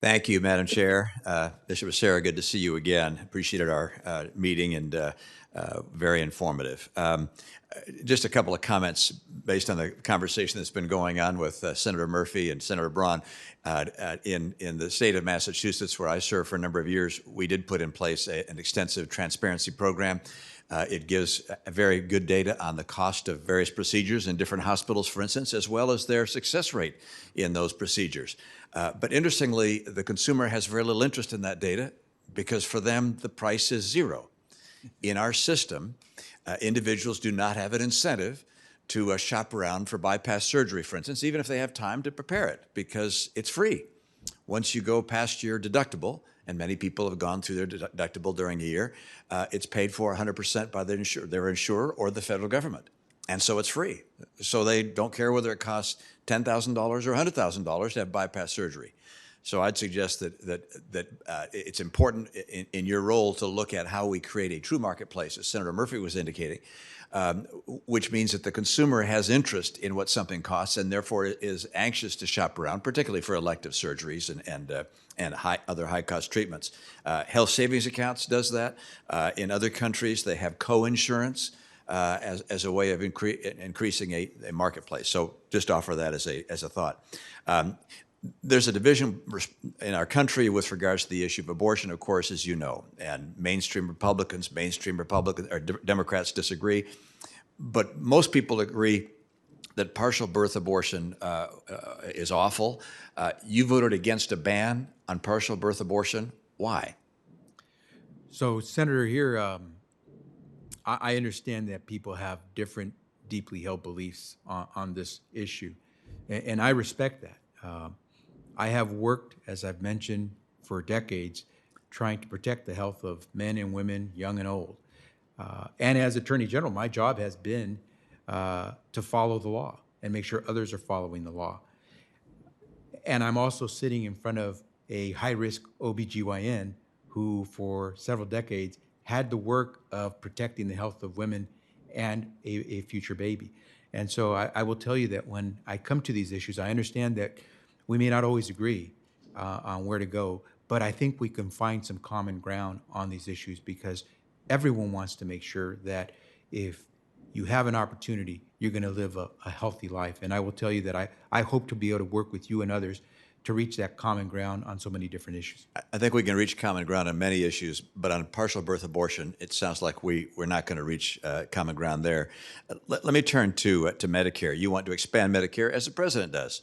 Thank you, Madam Chair. Bishop Becerra, good to see you again. Appreciated our meeting and very informative. Just a couple of comments based on the conversation that's been going on with Senator Murphy and Senator Braun. In the state of Massachusetts, where I served for a number of years, we did put in place an extensive transparency program. It gives very good data on the cost of various procedures in different hospitals, for instance, as well as their success rate in those procedures. But interestingly, the consumer has very little interest in that data because for them, the price is zero. In our system, individuals do not have an incentive to shop around for bypass surgery, for instance, even if they have time to prepare it, because it's free. Once you go past your deductible, and many people have gone through their deductible during a year, it's paid for 100% by their insurer or the federal government. And so it's free. So they don't care whether it costs $10,000 or $100,000 to have bypass surgery. So I'd suggest that it's important in your role to look at how we create a true marketplace, as Senator Murphy was indicating, which means that the consumer has interest in what something costs and therefore is anxious to shop around, particularly for elective surgeries and other high-cost treatments. Health savings accounts does that. In other countries, they have co-insurance as a way of increasing a marketplace. So just offer that as a thought. There's a division in our country with regards to the issue of abortion, of course, as you know, and mainstream Republicans or Democrats disagree. But most people agree that partial birth abortion is awful. You voted against a ban on partial birth abortion. Why? So, Senator, here, I understand that people have different, deeply held beliefs on this issue, and I respect that. I have worked, as I've mentioned, for decades, trying to protect the health of men and women, young and old. And as Attorney General, my job has been to follow the law and make sure others are following the law. And I'm also sitting in front of a high-risk OBGYN who, for several decades, had the work of protecting the health of women and a future baby. And so I will tell you that when I come to these issues, I understand that we may not always agree on where to go, but I think we can find some common ground on these issues because everyone wants to make sure that if you have an opportunity, you're going to live a healthy life. And I will tell you that I hope to be able to work with you and others to reach that common ground on so many different issues. I think we can reach common ground on many issues, but on partial birth abortion, it sounds like we're not going to reach common ground there. Let me turn to Medicare. You want to expand Medicare, as the president does.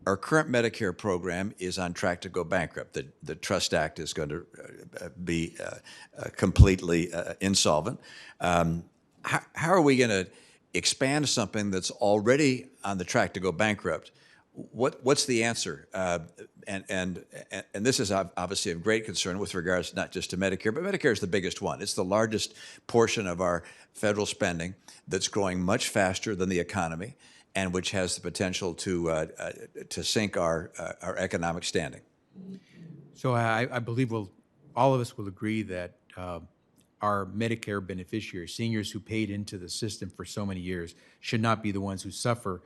Our current Medicare program is on track to go bankrupt. The Trust Act is going to be completely insolvent. How are we going to expand something that's already on the track to go bankrupt? What's the answer? And this is obviously of great concern with regards not just to Medicare, but Medicare is the biggest one. It's the largest portion of our federal spending that's growing much faster than the economy, and which has the potential to sink our economic standing. So I believe all of us will agree that our Medicare beneficiaries, seniors who paid into the system for so many years, should not be the ones who suffer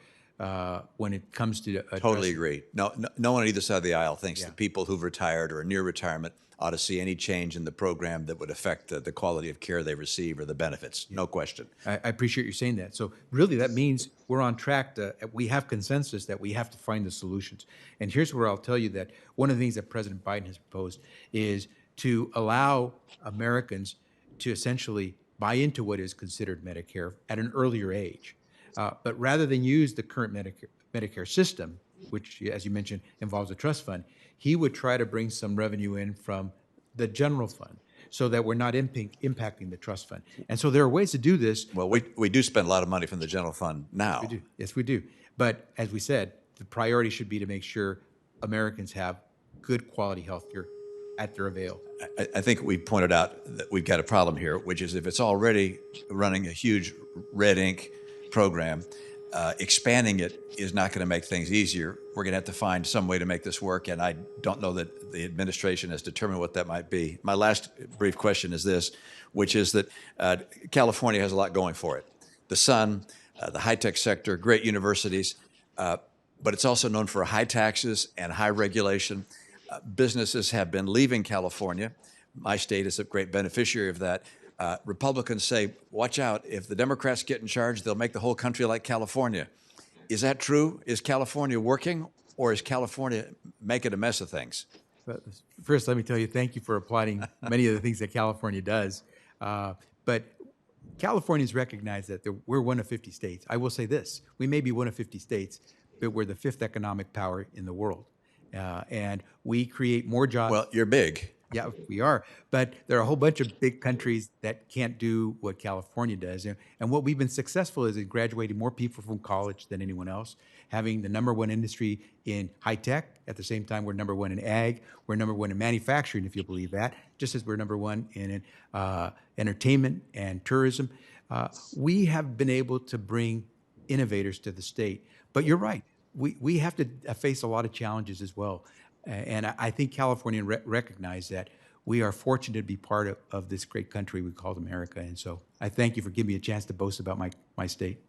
when it comes to Totally agree. No one on either side of the aisle thinks that people who've retired or are near retirement ought to see any change in the program that would affect the quality of care they receive or the benefits. No question. I appreciate you saying that. So really, that means we're on track we have consensus that we have to find the solutions. And here's where I'll tell you that one of the things that President Biden has proposed is to allow Americans to essentially buy into what is considered Medicare at an earlier age. But rather than use the current Medicare system, which, as you mentioned, involves a trust fund, he would try to bring some revenue in from the general fund so that we're not impacting the trust fund. And so there are ways to do this. Well, we do spend a lot of money from the general fund now. We do. Yes, we do. But as we said, the priority should be to make sure Americans have good quality health care at their avail. I think we pointed out that we've got a problem here, which is if it's already running a huge red ink program, expanding it is not going to make things easier. We're going to have to find some way to make this work, and I don't know that the administration has determined what that might be. My last brief question is this, which is that California has a lot going for it. The sun, the high-tech sector, great universities, but it's also known for high taxes and high regulation. businesses have been leaving California. My state is a great beneficiary of that. Republicans say, watch out, if the Democrats get in charge, they'll make the whole country like California. Is that true? Is California working, or is California making a mess of things? But first, let me tell you, thank you for applauding many of the things that California does. But Californians recognize that we're one of 50 states. I will say this, we may be one of 50 states, but we're the fifth economic power in the world. And we create more jobs. Well, you're big. Yeah, we are. But there are a whole bunch of big countries that can't do what California does. And what we've been successful is in graduating more people from college than anyone else, having the #1 industry in high tech. At the same time, we're #1 in ag. We're #1 in manufacturing, if you believe that, just as we're #1 in entertainment and tourism. We have been able to bring innovators to the state. But you're right. We have to face a lot of challenges as well. And I think California recognize that we are fortunate to be part of this great country we call America. And so I thank you for giving me a chance to boast about my state.